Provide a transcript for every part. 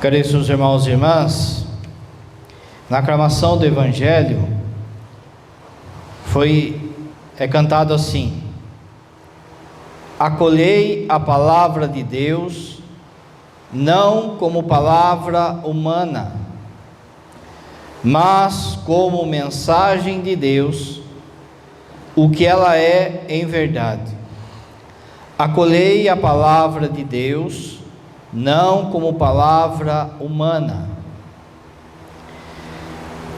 Caríssimos irmãos e irmãs, na aclamação do Evangelho é cantado assim: acolhei a palavra de Deus, não como palavra humana, mas como mensagem de Deus, o que ela é em verdade. Acolhei a palavra de Deus, não como palavra humana.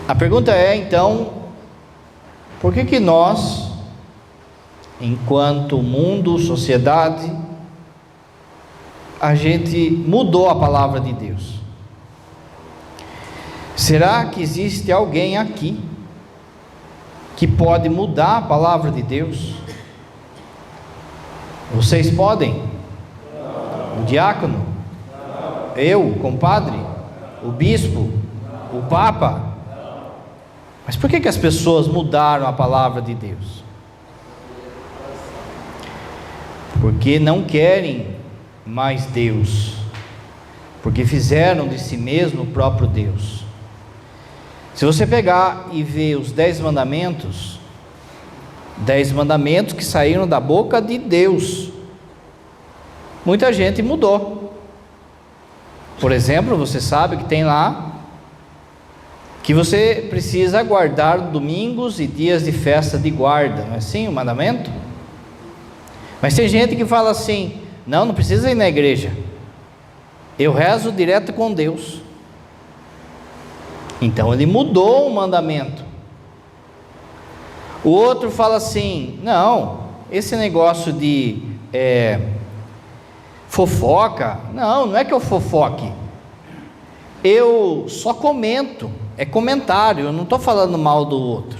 A pergunta é então, por que nós, enquanto mundo, sociedade, a gente mudou a palavra de Deus? Será que existe alguém aqui que pode mudar a palavra de Deus? Vocês podem? O diácono? Eu, o compadre? O bispo? O papa? Mas por que as pessoas mudaram a palavra de Deus? Porque não querem mais Deus, porque fizeram de si mesmo o próprio Deus. Se você pegar e ver os 10 mandamentos que saíram da boca de Deus, muita gente mudou. Por exemplo, você sabe que tem lá que você precisa guardar domingos e dias de festa de guarda, não é assim o mandamento? Mas tem gente que fala assim: não precisa ir na igreja, eu rezo direto com Deus. Então ele mudou o mandamento. O outro fala assim: não, esse negócio de fofoca, não é que eu fofoque, eu só comento, é comentário, eu não estou falando mal do outro.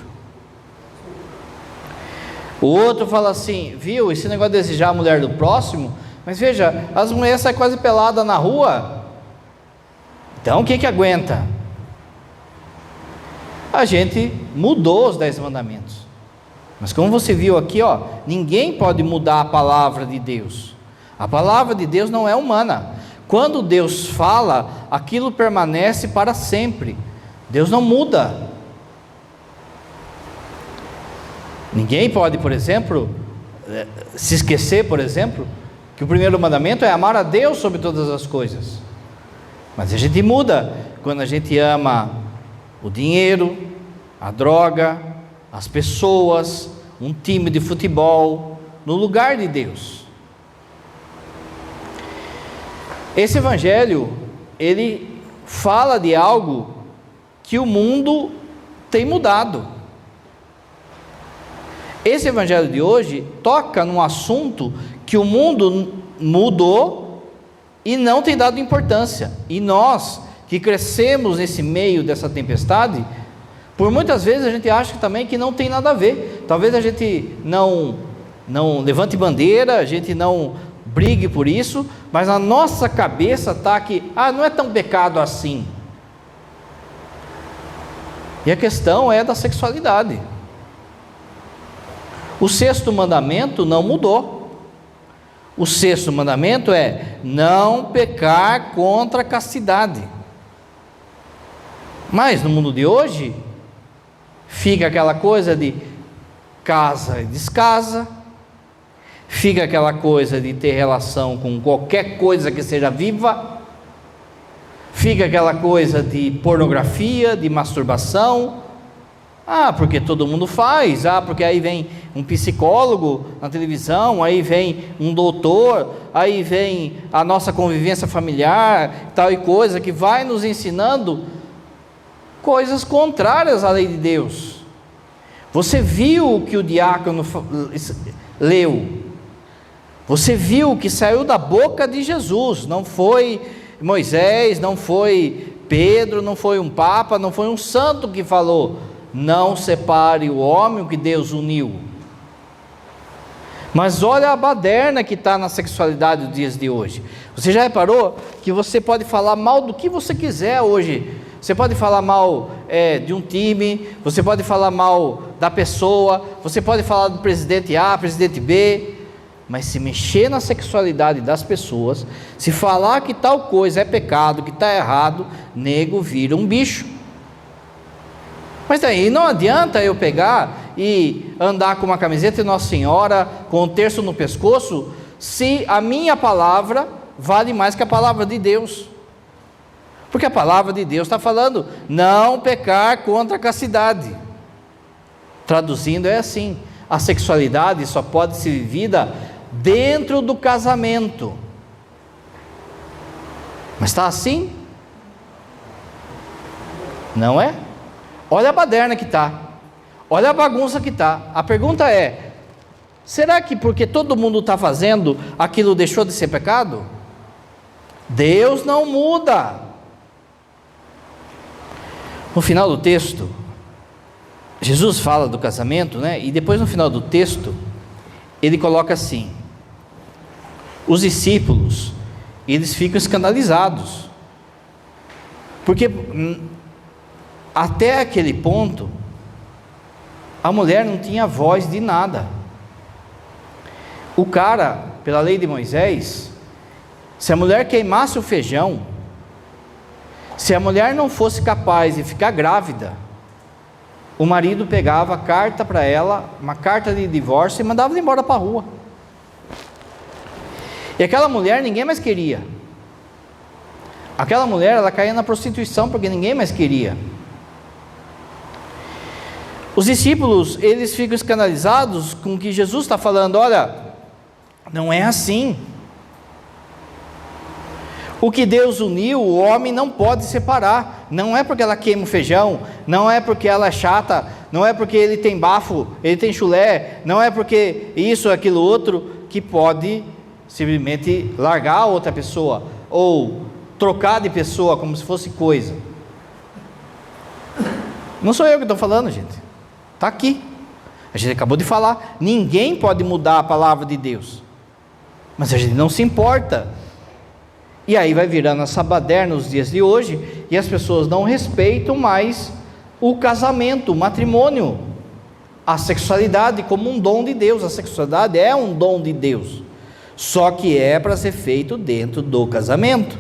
O outro fala assim: viu, esse negócio de desejar a mulher do próximo, mas veja, as mulheres saem quase peladas na rua, então o que aguenta? A gente mudou os 10 mandamentos, mas como você viu aqui, ninguém pode mudar a palavra de Deus. A palavra de Deus não é humana. Quando Deus fala, aquilo permanece para sempre. Deus não muda. Ninguém pode, por exemplo, se esquecer, por exemplo, que o primeiro mandamento é amar a Deus sobre todas as coisas. Mas a gente muda quando a gente ama o dinheiro, a droga, as pessoas, um time de futebol, no lugar de Deus. Esse evangelho, ele fala de algo que o mundo tem mudado. Esse evangelho de hoje toca num assunto que o mundo mudou e não tem dado importância. E nós, que crescemos nesse meio dessa tempestade, por muitas vezes a gente acha também que não tem nada a ver. Talvez a gente não levante bandeira, a gente não brigue por isso, mas na nossa cabeça está que não é tão pecado assim. E a questão é da sexualidade. O 6º mandamento não mudou. O 6º mandamento é não pecar contra a castidade. Mas no mundo de hoje fica aquela coisa de casa e descasa, fica aquela coisa de ter relação com qualquer coisa que seja viva, fica aquela coisa de pornografia, de masturbação, porque todo mundo faz, porque aí vem um psicólogo na televisão, aí vem um doutor, aí vem a nossa convivência familiar, tal e coisa, que vai nos ensinando coisas contrárias à lei de Deus. Você viu o que o diácono leu? Você viu que saiu da boca de Jesus, não foi Moisés, não foi Pedro, não foi um papa, não foi um santo que falou: não separe o homem, o que Deus uniu. Mas olha a baderna que está na sexualidade dos dias de hoje. Você já reparou que você pode falar mal do que você quiser hoje? Você pode falar mal de um time, você pode falar mal da pessoa, você pode falar do presidente A, presidente B, Mas se mexer na sexualidade das pessoas, se falar que tal coisa é pecado, que está errado, nego vira um bicho. Mas daí não adianta eu pegar e andar com uma camiseta de Nossa Senhora, com um terço no pescoço, se a minha palavra vale mais que a palavra de Deus. Porque a palavra de Deus está falando, não pecar contra a castidade. Traduzindo é assim, a sexualidade só pode ser vivida dentro do casamento. Mas está assim? Não é? Olha a baderna que está, olha a bagunça que está. A pergunta é, será que porque todo mundo está fazendo, aquilo deixou de ser pecado? Deus não muda. No final do texto, Jesus fala do casamento, né? E depois no final do texto, ele coloca assim, os discípulos, eles ficam escandalizados, porque até aquele ponto, a mulher não tinha voz de nada. O cara, pela lei de Moisés, se a mulher queimasse o feijão, se a mulher não fosse capaz de ficar grávida, o marido pegava a carta para ela, uma carta de divórcio, e mandava ela embora para a rua. E aquela mulher ninguém mais queria. Aquela mulher, ela caía na prostituição porque ninguém mais queria. Os discípulos, eles ficam escandalizados com o que Jesus está falando. Olha, não é assim. O que Deus uniu, o homem não pode separar. Não é porque ela queima o feijão, não é porque ela é chata, não é porque ele tem bafo, ele tem chulé, não é porque isso, aquilo, outro, que pode simplesmente largar a outra pessoa, ou trocar de pessoa como se fosse coisa. Não sou eu que estou falando, gente. Está aqui. A gente acabou de falar. Ninguém pode mudar a palavra de Deus. Mas a gente não se importa. E aí vai virando essa baderna nos dias de hoje, e as pessoas não respeitam mais o casamento, o matrimônio, a sexualidade como um dom de Deus. A sexualidade é um dom de Deus, só que é para ser feito dentro do casamento.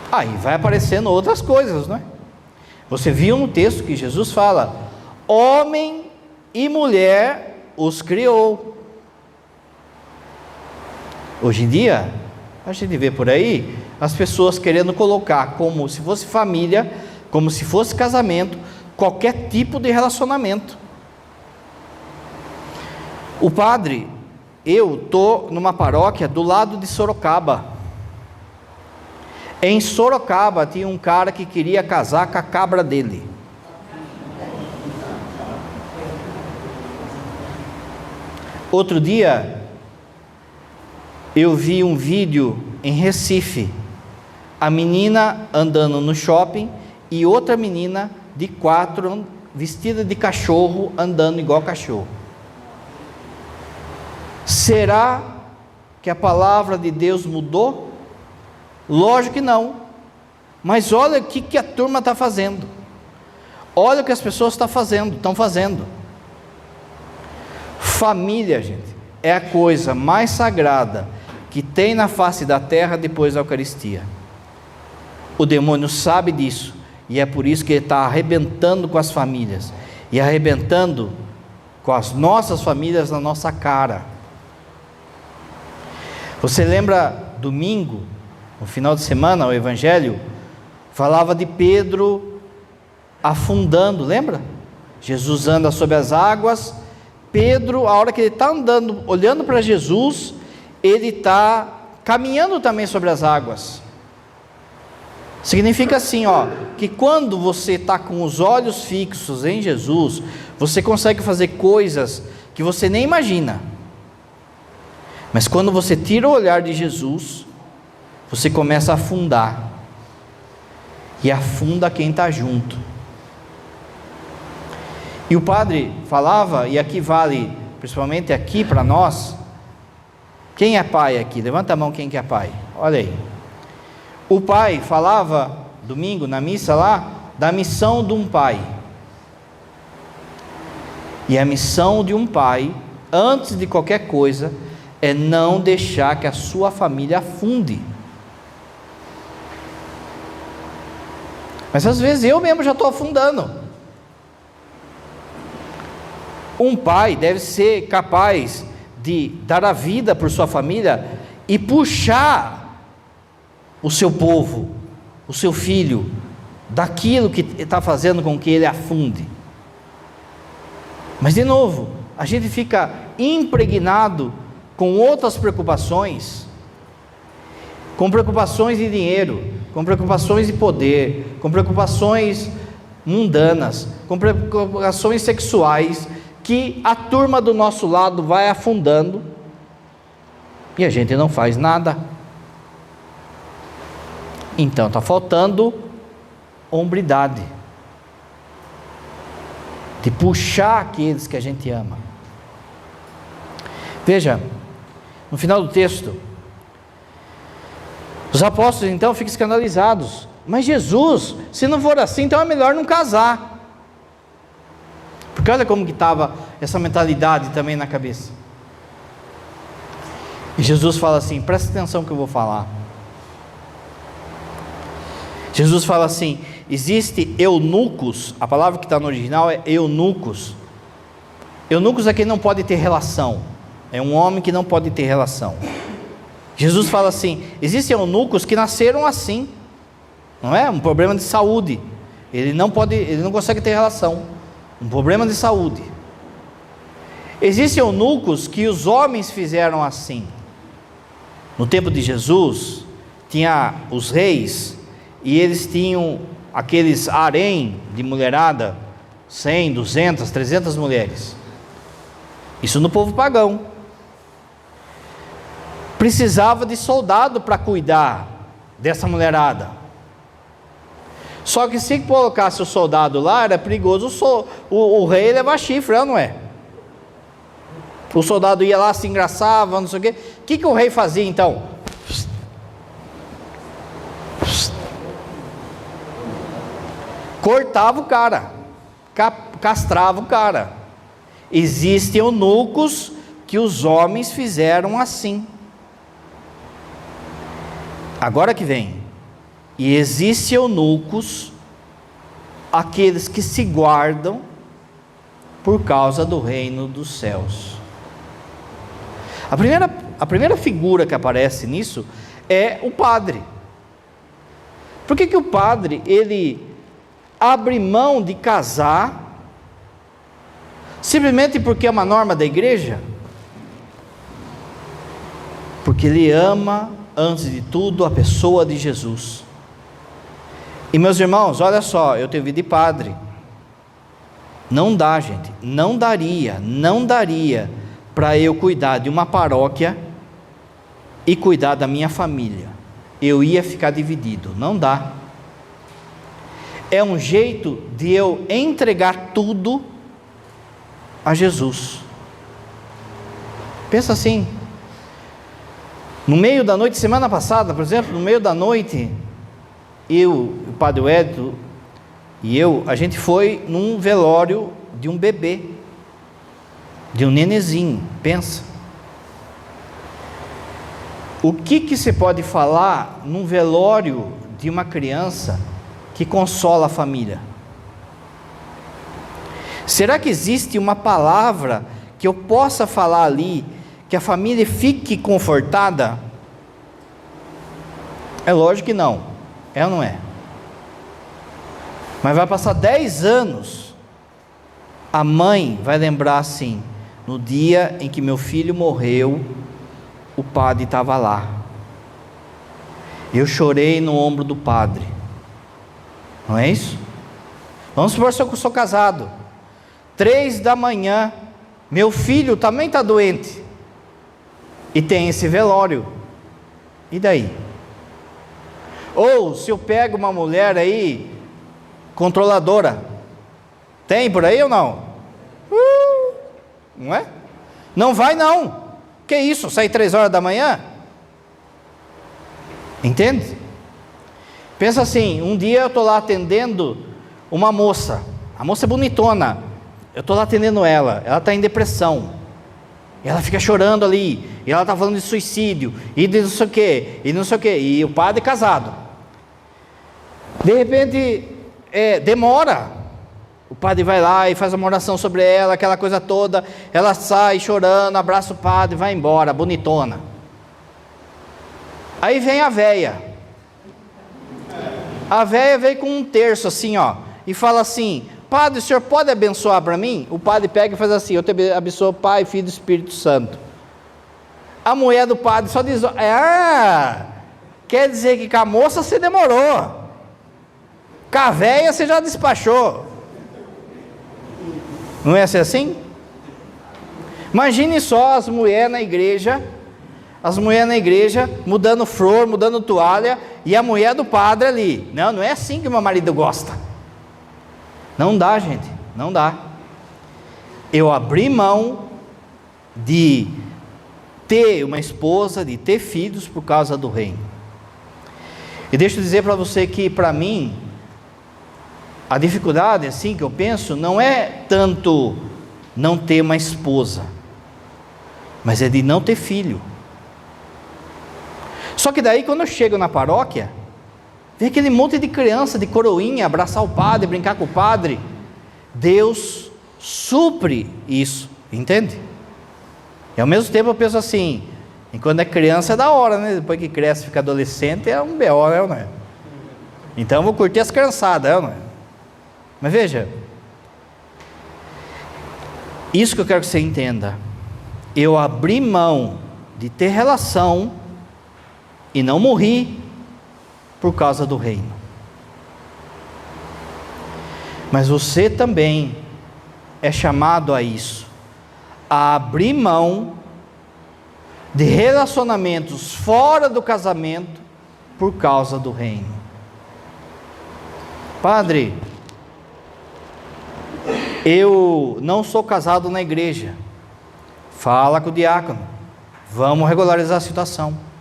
Aí vai aparecendo outras coisas, não é? Você viu no texto que Jesus fala, homem e mulher os criou. Hoje em dia, a gente vê por aí, as pessoas querendo colocar como se fosse família, como se fosse casamento, qualquer tipo de relacionamento. O padre, eu estou numa paróquia do lado de Sorocaba. Em Sorocaba tinha um cara que queria casar com a cabra dele. Outro dia, eu vi um vídeo em Recife, a menina andando no shopping e outra menina de 4, vestida de cachorro, andando igual cachorro. Será que a palavra de Deus mudou? Lógico que não, mas olha o que a turma está fazendo, olha o que as pessoas estão fazendo. Família, gente, é a coisa mais sagrada que tem na face da terra depois da Eucaristia. O demônio sabe disso, e é por isso que ele está arrebentando com as famílias, e arrebentando com as nossas famílias na nossa cara. Você lembra domingo, no final de semana, o Evangelho falava de Pedro afundando, lembra? Jesus anda sobre as águas, Pedro, a hora que ele está andando, olhando para Jesus, ele está caminhando também sobre as águas. Significa assim, que quando você está com os olhos fixos em Jesus, você consegue fazer coisas que você nem imagina. Mas quando você tira o olhar de Jesus, você começa a afundar, e afunda quem está junto. E o padre falava, e aqui vale, principalmente aqui para nós, quem é pai aqui? Levanta a mão quem que é pai, olha aí. O pai falava, domingo na missa lá, da missão de um pai. E a missão de um pai antes de qualquer coisa, é não deixar que a sua família afunde. Mas às vezes eu mesmo já estou afundando. Um pai deve ser capaz de dar a vida por sua família e puxar o seu povo, o seu filho, daquilo que está fazendo com que ele afunde. Mas de novo, a gente fica impregnado com outras preocupações, com preocupações de dinheiro, com preocupações de poder, com preocupações mundanas, com preocupações sexuais, que a turma do nosso lado vai afundando e a gente não faz nada. Então está faltando hombridade, de puxar aqueles que a gente ama. Veja, no final do texto, os apóstolos então ficam escandalizados. Mas Jesus, se não for assim, então é melhor não casar. Porque olha como que estava essa mentalidade também na cabeça. E Jesus fala assim, presta atenção que eu vou falar. Jesus fala assim, existe eunucos, a palavra que está no original é eunucos. Eunucos é quem não pode ter relação, é um homem que não pode ter relação. Jesus fala assim, existem eunucos que nasceram assim, não é? Um problema de saúde, ele não consegue ter relação, um problema de saúde. Existem eunucos que os homens fizeram assim. No tempo de Jesus, tinha os reis, e eles tinham aqueles harém de mulherada, 100, 200, 300 mulheres. Isso no povo pagão. Precisava de soldado para cuidar dessa mulherada. Só que se colocasse o soldado lá, era perigoso o rei levar chifre, não é? O soldado ia lá, se engraçava, não sei o quê. O que o rei fazia então? Cortava o cara, castrava o cara. Existem eunucos que os homens fizeram assim. Agora que vem, e existem eunucos, aqueles que se guardam por causa do reino dos céus. A primeira figura que aparece nisso é o padre. Por que o padre, ele abre mão de casar, simplesmente porque é uma norma da igreja? Porque ele ama, antes de tudo, a pessoa de Jesus. E meus irmãos, olha só, eu tenho vida de padre. Não dá, gente, não daria para eu cuidar de uma paróquia e cuidar da minha família. Eu ia ficar dividido, não dá. É um jeito de eu entregar tudo a Jesus. Pensa assim, no meio da noite, semana passada, por exemplo, no meio da noite, eu, o padre Edson e a gente foi num velório de um bebê, de um nenezinho, pensa. O que você pode falar num velório de uma criança que consola a família? Será que existe uma palavra que eu possa falar ali, que a família fique confortada? É lógico que não, é ou não é? Mas vai passar 10 anos, a mãe vai lembrar assim, no dia em que meu filho morreu, o padre estava lá, eu chorei no ombro do padre. Não é isso? Vamos supor que eu sou casado, 3 da manhã, meu filho também está doente, e tem esse velório, e daí? Ou se eu pego uma mulher aí, controladora, tem por aí ou não? Não é? Não vai não, que isso, sair 3 horas da manhã? Entende? Pensa assim, um dia eu estou lá atendendo uma moça, a moça é bonitona, eu estou lá atendendo ela está em depressão, E ela fica chorando ali, e ela está falando de suicídio, e de não sei o quê, e não sei o quê, e o padre casado. De repente, demora. O padre vai lá e faz uma oração sobre ela, aquela coisa toda, ela sai chorando, abraça o padre, vai embora, bonitona. Aí vem a véia. A véia veio com um terço assim, ó, e fala assim: padre, o senhor pode abençoar para mim? O padre pega e faz assim: eu te abençoo Pai, Filho e Espírito Santo. A mulher do padre só diz: quer dizer que com a moça você demorou, com a véia você já despachou. Não é assim? Imagine só as mulheres na igreja, mudando flor, mudando toalha, e a mulher do padre ali: não é assim que meu marido gosta. Não dá, gente, não dá. Eu abri mão de ter uma esposa, de ter filhos por causa do reino. E deixa eu dizer para você que, para mim, a dificuldade, assim, que eu penso, não é tanto não ter uma esposa, mas é de não ter filho. Só que daí, quando eu chego na paróquia, vem aquele monte de criança, de coroinha, abraçar o padre, brincar com o padre. Deus supre isso, entende? E ao mesmo tempo eu penso assim: enquanto é criança é da hora, né? Depois que cresce, fica adolescente, é um B.O., né, não é? Então eu vou curtir as criançadas, não é? Mas veja, isso que eu quero que você entenda: eu abri mão de ter relação e não morri por causa do reino. Mas você também é chamado a isso, a abrir mão de relacionamentos fora do casamento por causa do reino. Padre, eu não sou casado na igreja. Fala com o diácono, vamos regularizar a situação.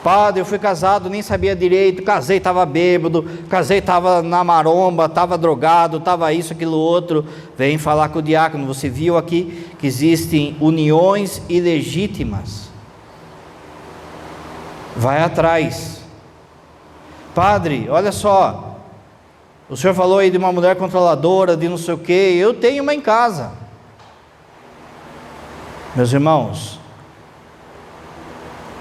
Padre, eu fui casado, nem sabia direito, casei, estava bêbado, casei, estava na maromba, estava drogado, estava isso, aquilo, outro. Vem falar com o diácono. Você viu aqui que existem uniões ilegítimas. Vai atrás. Padre, olha só, o senhor falou aí de uma mulher controladora, de não sei o quê, eu tenho uma em casa. Meus irmãos,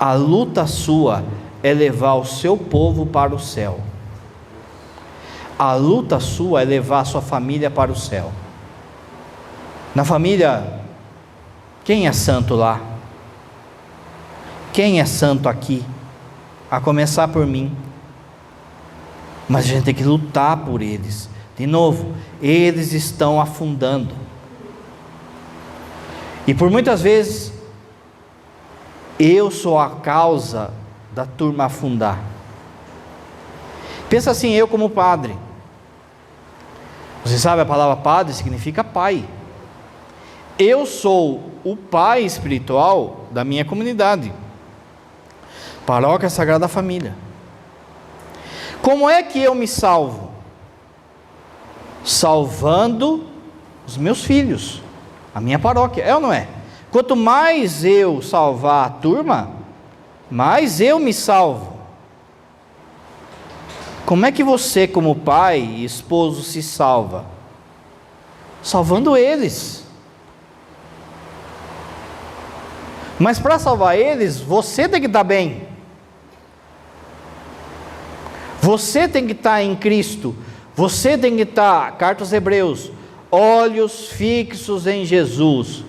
a luta sua é levar o seu povo para o céu. A luta sua é levar a sua família para o céu. Na família, quem é santo lá? Quem é santo aqui? A começar por mim. Mas a gente tem que lutar por eles. De novo, eles estão afundando. E por muitas vezes eu sou a causa da turma afundar. Pensa assim, eu como padre. Você sabe, a palavra padre significa pai. Eu sou o pai espiritual da minha comunidade. Paróquia Sagrada Família. Como é que eu me salvo? Salvando os meus filhos, a minha paróquia, é ou não é? Quanto mais eu salvar a turma, mais eu me salvo. Como é que você, como pai e esposo, se salva? Salvando eles. Mas para salvar eles, você tem que estar bem. Você tem que estar em Cristo. Você tem que estar, carta aos Hebreus, olhos fixos em Jesus.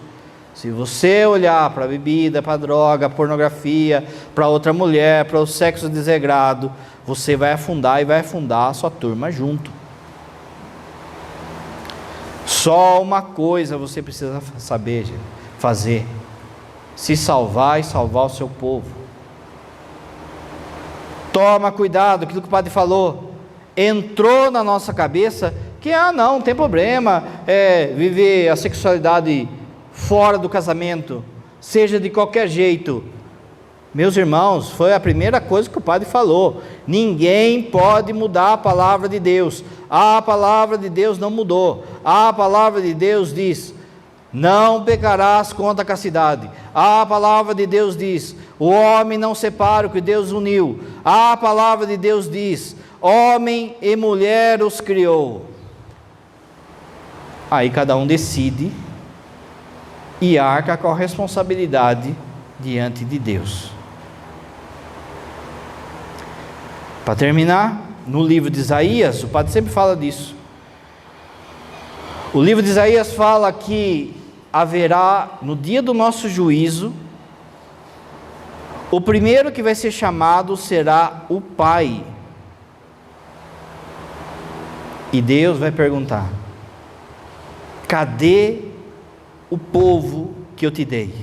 Se você olhar para a bebida, para a droga, pornografia, para outra mulher, para o sexo desregrado, você vai afundar e vai afundar a sua turma junto. Só uma coisa você precisa saber, gente, fazer: se salvar e salvar o seu povo. Toma cuidado, aquilo que o padre falou, entrou na nossa cabeça que não tem problema, viver a sexualidade fora do casamento, seja de qualquer jeito. Meus irmãos, foi a primeira coisa que o padre falou: ninguém pode mudar a palavra de Deus. A palavra de Deus não mudou. A palavra de Deus diz: não pecarás contra a castidade. A palavra de Deus diz: o homem não separa o que Deus uniu. A palavra de Deus diz: homem e mulher os criou. Aí cada um decide e arca com a responsabilidade diante de Deus. Para terminar, no livro de Isaías, o padre sempre fala disso. O livro de Isaías fala que haverá, no dia do nosso juízo, o primeiro que vai ser chamado será o Pai. E Deus vai perguntar: cadê o povo que eu te dei?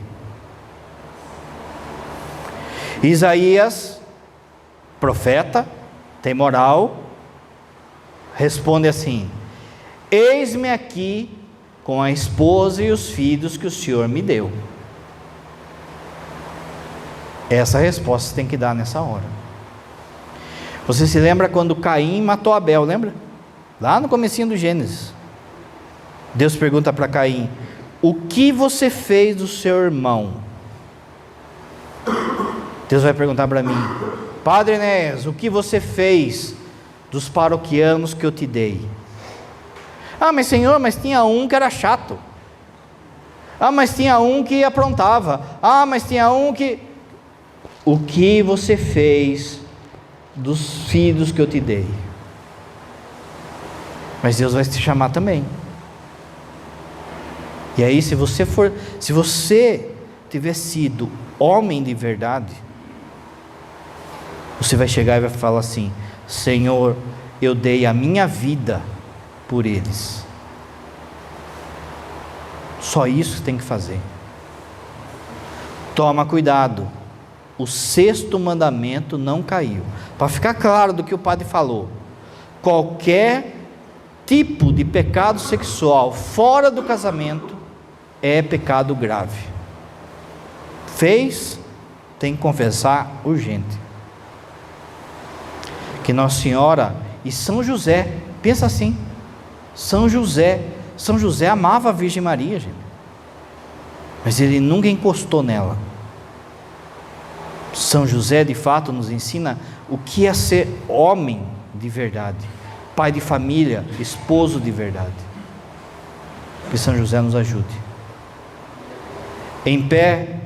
Isaías, profeta, tem moral, responde assim: eis-me aqui com a esposa e os filhos que o Senhor me deu. Essa resposta você tem que dar nessa hora. Você se lembra quando Caim matou Abel, lembra? Lá no comecinho do Gênesis. Deus pergunta para Caim: o que você fez do seu irmão? Deus vai perguntar para mim: Padre Enéas, o que você fez dos paroquianos que eu te dei? Ah, mas Senhor, mas tinha um que era chato. Ah, mas tinha um que aprontava. Ah, mas tinha um que... O que você fez dos filhos que eu te dei? Mas Deus vai te chamar também. E aí, se você tiver sido homem de verdade, você vai chegar e vai falar assim: Senhor, eu dei a minha vida por eles. Só isso que tem que fazer. Toma cuidado, o 6º mandamento não caiu. Para ficar claro do que o padre falou: qualquer tipo de pecado sexual fora do casamento é pecado grave. Fez, tem que confessar urgente. Que Nossa Senhora e São José, pensa assim, São José amava a Virgem Maria, gente, mas ele nunca encostou nela. São José de fato nos ensina o que é ser homem de verdade, pai de família, esposo de verdade. Que São José nos ajude. Em pé,